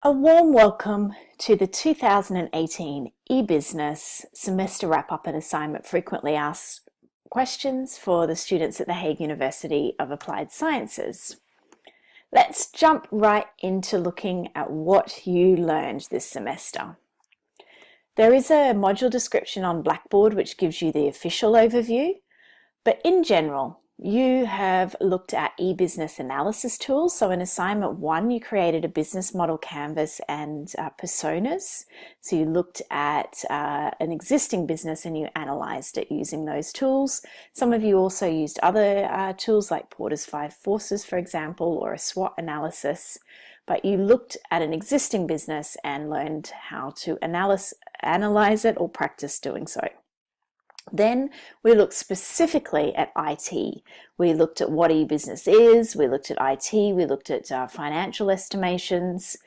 A warm welcome to the 2018 Ebusiness Semester Wrap-Up and Assignment Frequently Asked Questions for the students at the Hague University of Applied Sciences. Let's jump right into looking at what you learned this semester. There is a module description on Blackboard which gives you the official overview, but in general, you have looked at e-business analysis tools. So in assignment 1, you created a business model canvas and personas. So you looked at an existing business and you analyzed it using those tools. Some of you also used other tools like Porter's 5 Forces, for example, or a SWOT analysis. But you looked at an existing business and learned how to analyze it or practice doing so. Then we looked specifically at IT. We looked at what e-business is, we looked at IT, we looked at financial estimations,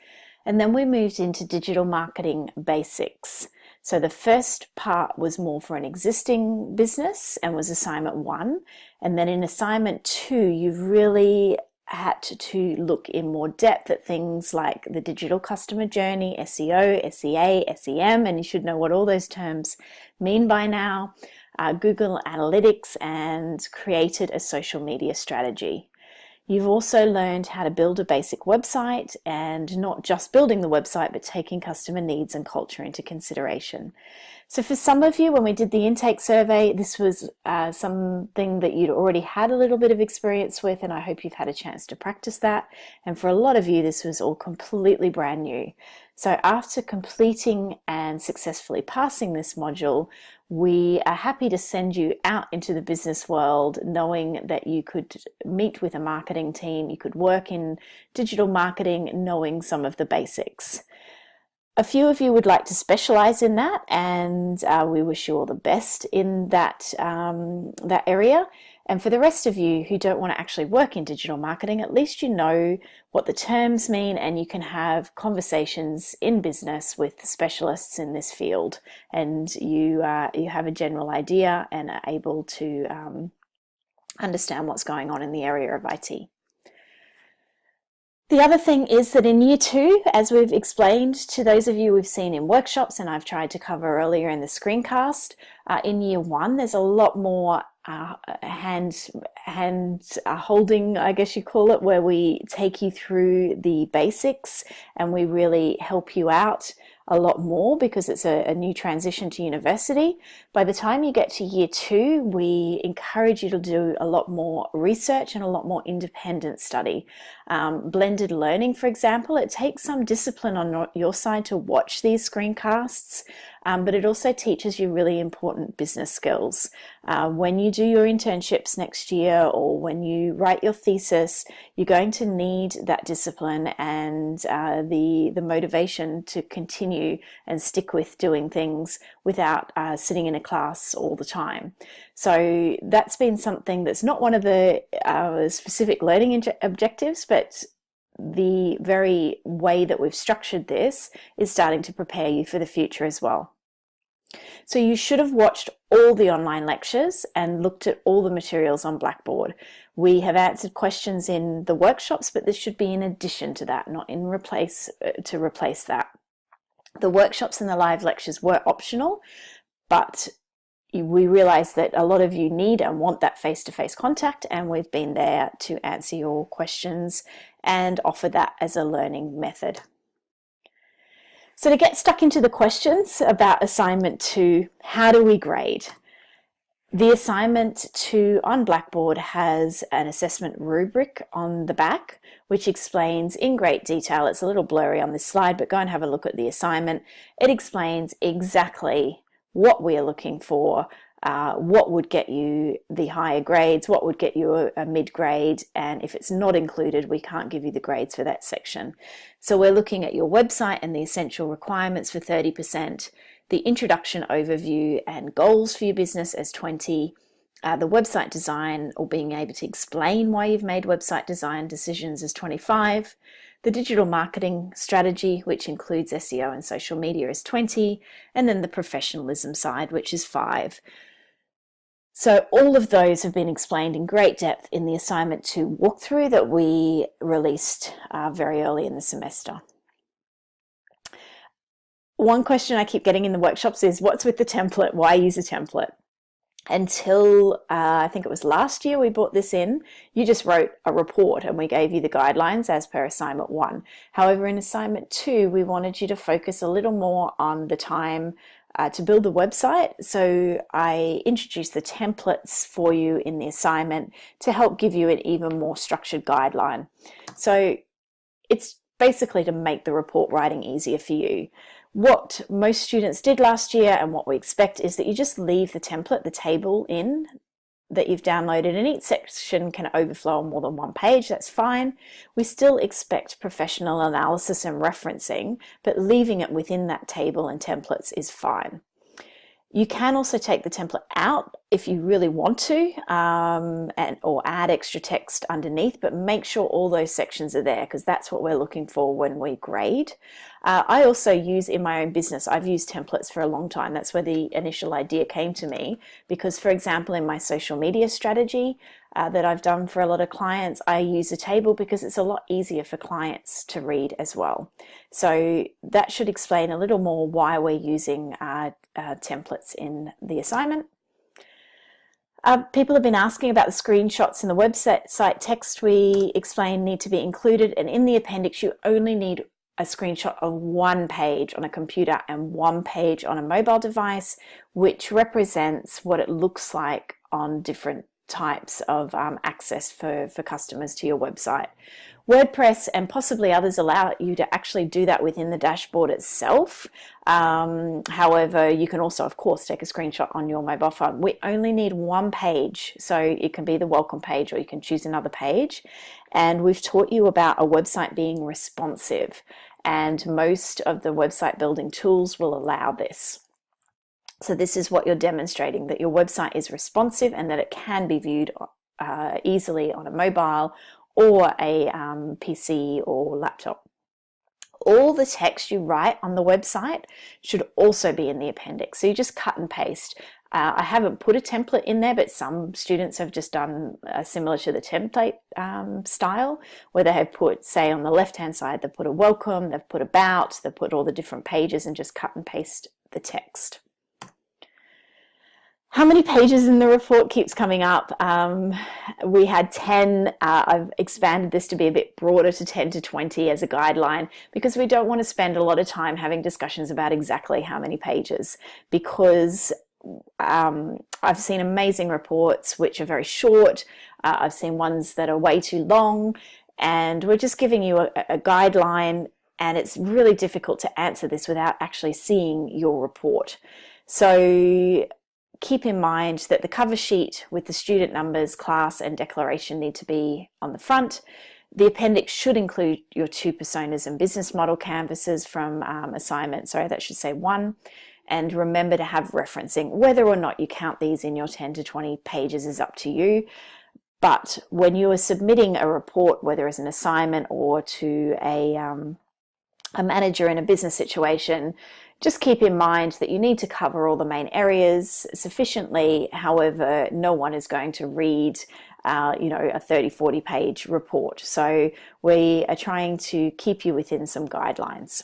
and then we moved into digital marketing basics. So the first part was more for an existing business and was assignment 1. And then in assignment 2, you've really had to look in more depth at things like the digital customer journey, SEO, SEA, SEM, and you should know what all those terms mean by now, Google Analytics, and created a social media strategy. You've also learned how to build a basic website, and not just building the website, but taking customer needs and culture into consideration. So for some of you, when we did the intake survey, this was something that you'd already had a little bit of experience with, and I hope you've had a chance to practice that. And for a lot of you, this was all completely brand new. So after completing and successfully passing this module, we are happy to send you out into the business world knowing that you could meet with a marketing team, you could work in digital marketing knowing some of the basics. A few of you would like to specialize in that, and we wish you all the best in that area. And for the rest of you who don't want to actually work in digital marketing, at least you know what the terms mean and you can have conversations in business with specialists in this field, and you have a general idea and are able to understand what's going on in the area of IT. The other thing is that in year 2, as we've explained to those of you we've seen in workshops and I've tried to cover earlier in the screencast, in year 1 there's a lot more hand holding, I guess you call it, where we take you through the basics and we really help you out a lot more because it's a new transition to university. By the time you get to year 2, we encourage you to do a lot more research and a lot more independent study. Blended learning, for example, it takes some discipline on your side to watch these screencasts, but it also teaches you really important business skills. When you do your internships next year or when you write your thesis, you're going to need that discipline and the motivation to continue and stick with doing things without sitting in a class all the time. So that's been something that's not one of the specific learning objectives, but the very way that we've structured this is starting to prepare you for the future as well. So you should have watched all the online lectures and looked at all the materials on Blackboard. We have answered questions in the workshops, but this should be in addition to that, not in to replace that. The workshops and the live lectures were optional, but we realize that a lot of you need and want that face-to-face contact, and we've been there to answer your questions and offer that as a learning method. So to get stuck into the questions about assignment 2, how do we grade? The assignment 2 on Blackboard has an assessment rubric on the back, which explains in great detail. It's a little blurry on this slide, but go and have a look at the assignment. It explains exactly what we are looking for, what would get you the higher grades, what would get you a mid-grade, and if it's not included, we can't give you the grades for that section. So we're looking at your website and the essential requirements for 30%, the introduction overview and goals for your business as 20, the website design or being able to explain why you've made website design decisions as 25, the digital marketing strategy, which includes SEO and social media, is 20, and then the professionalism side, which is 5. So all of those have been explained in great depth in the assignment 2 walkthrough that we released very early in the semester. One question I keep getting in the workshops is, what's with the template? Why use a template? Until I think it was last year we brought this in, you just wrote a report and we gave you the guidelines as per assignment 1. However, in assignment 2, we wanted you to focus a little more on the time to build the website. So I introduced the templates for you in the assignment to help give you an even more structured guideline. So it's basically to make the report writing easier for you. What most students did last year and what we expect is that you just leave the template, the table in that you've downloaded, and each section can overflow on more than one page. That's fine. We still expect professional analysis and referencing, but leaving it within that table and templates is fine. You can also take the template out if you really want to, or add extra text underneath, but make sure all those sections are there, because that's what we're looking for when we grade. I also use in my own business, I've used templates for a long time. That's where the initial idea came to me, because, for example, in my social media strategy that I've done for a lot of clients, I use a table because it's a lot easier for clients to read as well. So that should explain a little more why we're using templates in the assignment. People have been asking about the screenshots in the website text we explain need to be included, and in the appendix you only need a screenshot of one page on a computer and one page on a mobile device, which represents what it looks like on different types of access for customers to your website. WordPress and possibly others allow you to actually do that within the dashboard itself. However, you can also, of course, take a screenshot on your mobile phone. We only need one page, so it can be the welcome page or you can choose another page. And we've taught you about a website being responsive, and most of the website building tools will allow this. So this is what you're demonstrating, that your website is responsive and that it can be viewed easily on a mobile or a PC or laptop. All the text you write on the website should also be in the appendix. So you just cut and paste. I haven't put a template in there, but some students have just done similar to the template style, where they have put, say, on the left-hand side, they've put a welcome, they've put about, they've put all the different pages and just cut and paste the text. How many pages in the report keeps coming up? We had 10. I've expanded this to be a bit broader to 10 to 20 as a guideline, because we don't want to spend a lot of time having discussions about exactly how many pages, because I've seen amazing reports which are very short. I've seen ones that are way too long, and we're just giving you a guideline, and it's really difficult to answer this without actually seeing your report. So keep in mind that the cover sheet with the student numbers, class and declaration need to be on the front. The appendix should include your 2 personas and business model canvases from assignment. Sorry, that should say 1. And remember to have referencing. Whether or not you count these in your 10 to 20 pages is up to you. But when you are submitting a report, whether as an assignment or to a manager in a business situation, just keep in mind that you need to cover all the main areas sufficiently. However, no one is going to read a 30-40 page report. So we are trying to keep you within some guidelines.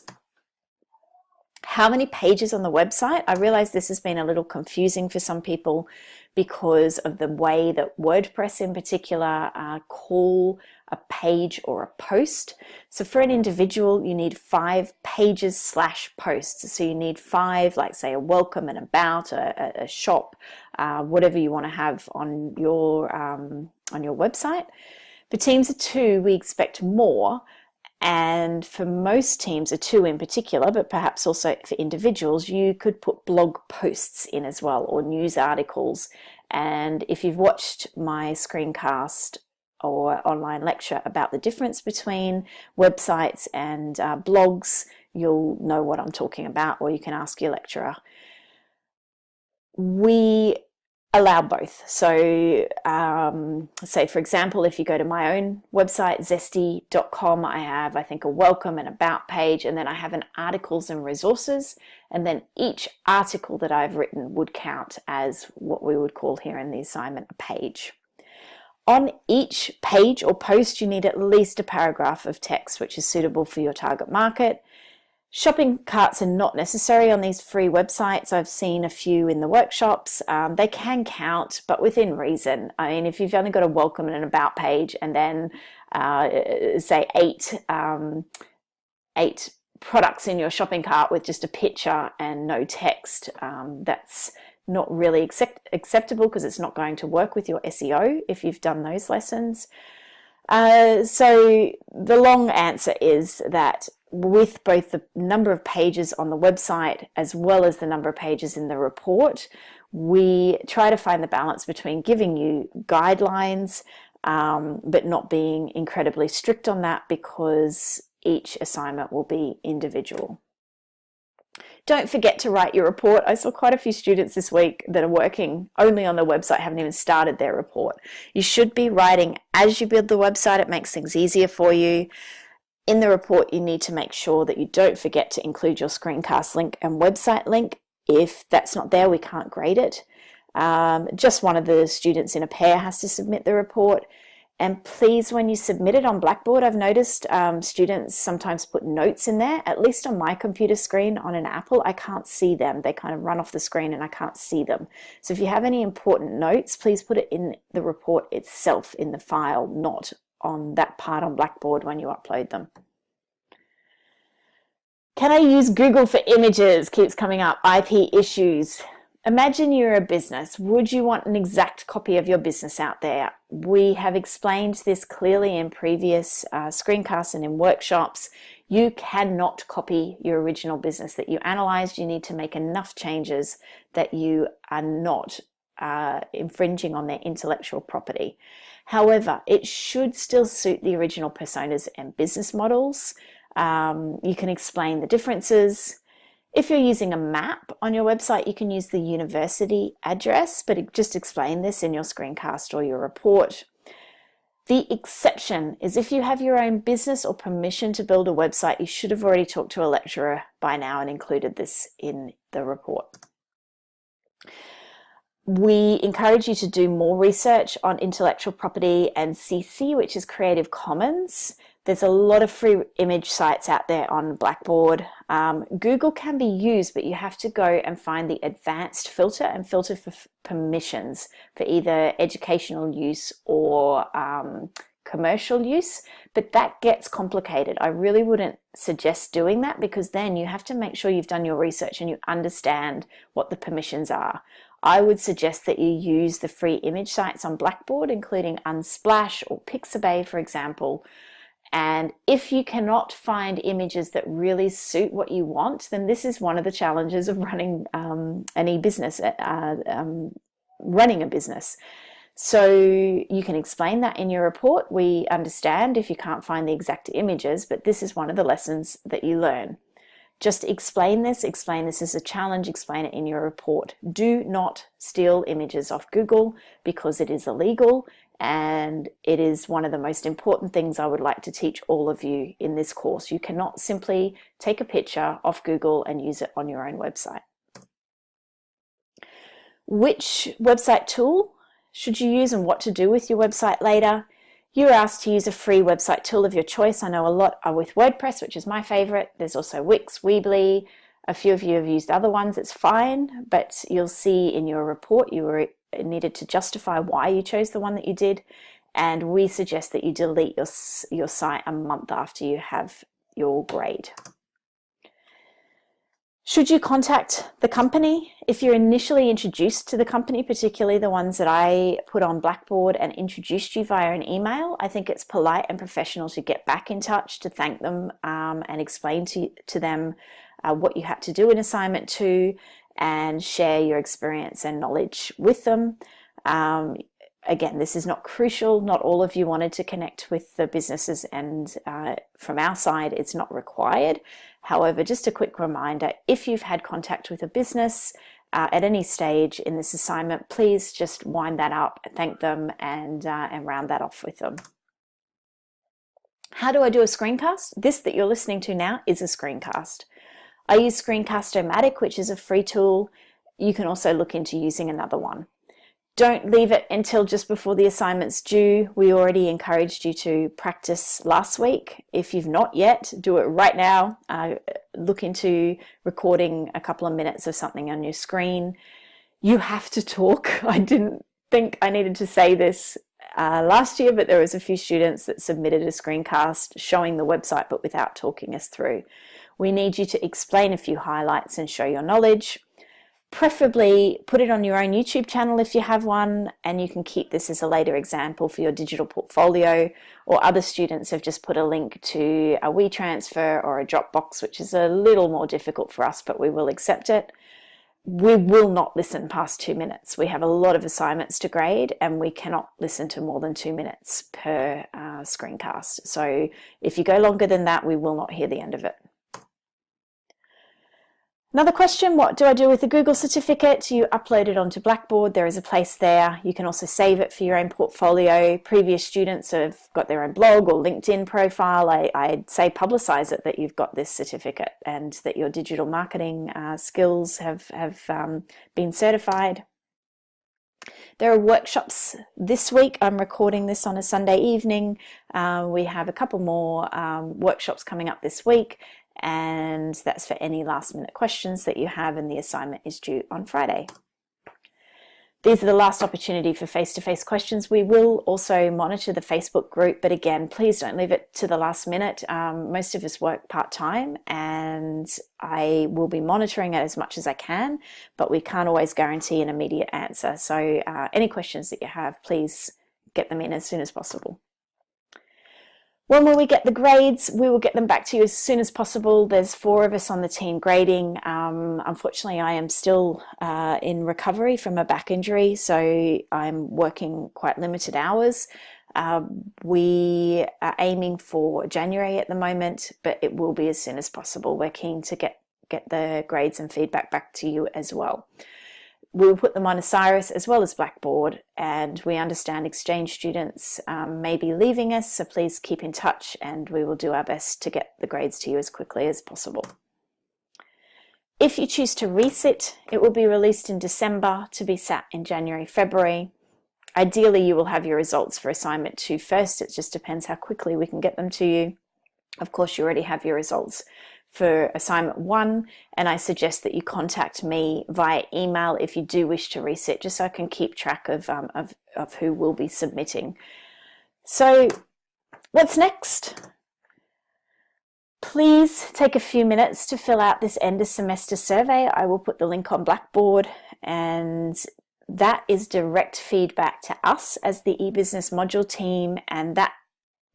How many pages on the website? I realize this has been a little confusing for some people because of the way that WordPress in particular call a page or a post. So for an individual, you need 5 pages / posts. So you need 5, like say a welcome, an about, a shop, whatever you want to have on your website. For teams of 2, we expect more. And for most teams, 2 in particular, but perhaps also for individuals, you could put blog posts in as well, or news articles. And if you've watched my screencast or online lecture about the difference between websites and blogs, you'll know what I'm talking about, or you can ask your lecturer. We allow both. So say, for example, if you go to my own website, zesty.com, I have, I think, a welcome and about page, and then I have an articles and resources, and then each article that I've written would count as what we would call here in the assignment a page. On each page or post, you need at least a paragraph of text which is suitable for your target market. Shopping carts are not necessary on these free websites. I've seen a few in the workshops. They can count, but within reason. I mean, if you've only got a welcome and an about page and then say eight products in your shopping cart with just a picture and no text, that's not really acceptable because it's not going to work with your SEO if you've done those lessons. So the long answer is that with both the number of pages on the website as well as the number of pages in the report, we try to find the balance between giving you guidelines but not being incredibly strict on that, because each assignment will be individual. Don't forget to write your report. I saw quite a few students this week that are working only on the website, haven't even started their report. You should be writing as you build the website. It makes things easier for you. In the report, you need to make sure that you don't forget to include your screencast link and website link. If that's not there, we can't grade it. Just one of the students in a pair has to submit the report. And please, when you submit it on Blackboard, I've noticed students sometimes put notes in there. At least on my computer screen on an Apple, I can't see them. They kind of run off the screen and I can't see them. So if you have any important notes, please put it in the report itself in the file, not on that part on Blackboard when you upload them. Can I use Google for images? Keeps coming up. IP issues. Imagine you're a business. Would you want an exact copy of your business out there? We have explained this clearly in previous screencasts and in workshops. You cannot copy your original business that you analyzed. You need to make enough changes that you are not infringing on their intellectual property. However, it should still suit the original personas and business models. You can explain the differences. If you're using a map on your website, you can use the university address, but just explain this in your screencast or your report. The exception is if you have your own business or permission to build a website, you should have already talked to a lecturer by now and included this in the report. We encourage you to do more research on intellectual property and CC, which is Creative Commons. There's a lot of free image sites out there on Blackboard. Google can be used, but you have to go and find the advanced filter and filter for permissions for either educational use or commercial use, but that gets complicated. I really wouldn't suggest doing that, because then you have to make sure you've done your research and you understand what the permissions are. I would suggest that you use the free image sites on Blackboard, including Unsplash or Pixabay, for example. And if you cannot find images that really suit what you want, then this is one of the challenges of running an e-business, running a business. So you can explain that in your report. We understand if you can't find the exact images, but this is one of the lessons that you learn. Just explain this as a challenge, explain it in your report. Do not steal images off Google, because it is illegal, and it is one of the most important things I would like to teach all of you in this course. You cannot simply take a picture off Google and use it on your own website. Which website tool should you use and what to do with your website later? You're asked to use a free website tool of your choice. I know a lot are with WordPress, which is my favorite. There's also Wix, Weebly. A few of you have used other ones. It's fine, but you'll see in your report you were needed to justify why you chose the one that you did. And we suggest that you delete your site a month after you have your grade. Should you contact the company? If you're initially introduced to the company, particularly the ones that I put on Blackboard and introduced you via an email, I think it's polite and professional to get back in touch, to thank them and explain to them what you had to do in assignment 2 and share your experience and knowledge with them. Again, this is not crucial. Not all of you wanted to connect with the businesses, and from our side, it's not required. However, just a quick reminder, if you've had contact with a business at any stage in this assignment, please just wind that up, thank them, and round that off with them. How do I do a screencast? This that you're listening to now is a screencast. I use Screencast-O-Matic, which is a free tool. You can also look into using another one. Don't leave it until just before the assignment's due. We already encouraged you to practice last week. If you've not yet, do it right now. Look into recording a couple of minutes of something on your screen. You have to talk. I didn't think I needed to say this last year, but there was a few students that submitted a screencast showing the website but without talking us through. We need you to explain a few highlights and show your knowledge. Preferably put it on your own YouTube channel if you have one, and you can keep this as a later example for your digital portfolio, or other students have just put a link to a WeTransfer or a Dropbox, which is a little more difficult for us, but we will accept it. We will not listen past 2 minutes. We have a lot of assignments to grade and we cannot listen to more than 2 minutes per screencast. So if you go longer than that, we will not hear the end of it. Another question, what do I do with the Google certificate? You upload it onto Blackboard. There is a place there. You can also save it for your own portfolio. Previous students have got their own blog or LinkedIn profile. I'd say publicize it that you've got this certificate and that your digital marketing skills have been certified. There are workshops this week. I'm recording this on a Sunday evening. We have a couple more workshops coming up this week, and that's for any last minute questions that you have, and the assignment is due on Friday. These are the last opportunity for face-to-face questions. We will also monitor the Facebook group, but again, please don't leave it to the last minute. Most of us work part-time and I will be monitoring it as much as I can, but we can't always guarantee an immediate answer. So any questions that you have, please get them in as soon as possible. When will we get the grades? We will get them back to you as soon as possible. There's 4 of us on the team grading. Unfortunately, I am still in recovery from a back injury, so I'm working quite limited hours. We are aiming for January at the moment, but it will be as soon as possible. We're keen to get the grades and feedback back to you as well. We will put them on Osiris as well as Blackboard, and we understand exchange students may be leaving us, so please keep in touch and we will do our best to get the grades to you as quickly as possible. If you choose to resit, it will be released in December to be sat in January, February. Ideally, you will have your results for assignment 2 first. It just depends how quickly we can get them to you. Of course, you already have your results for assignment 1, and I suggest that you contact me via email if you do wish to resit, just so I can keep track of who will be submitting. So what's next? Please take a few minutes to fill out this end of semester survey. I will put the link on Blackboard, and that is direct feedback to us as the Ebusiness module team, and that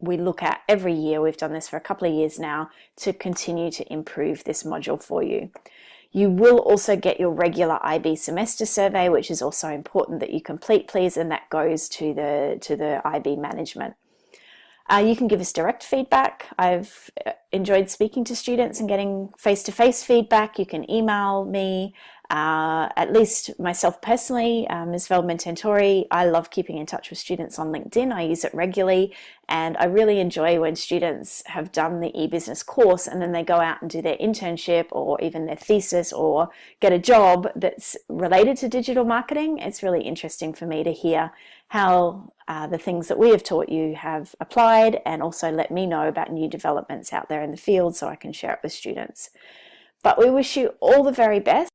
we look at every year. We've done this for a couple of years now to continue to improve this module for you. You will also get your regular IB semester survey, which is also important that you complete, please, and that goes to the IB management. You can give us direct feedback. I've enjoyed speaking to students and getting face-to-face feedback. You can email me. At least myself personally, Ms. Veldman-Tentori, I love keeping in touch with students on LinkedIn. I use it regularly, and I really enjoy when students have done the eBusiness course and then they go out and do their internship or even their thesis or get a job that's related to digital marketing. It's really interesting for me to hear how the things that we have taught you have applied, and also let me know about new developments out there in the field so I can share it with students. But we wish you all the very best.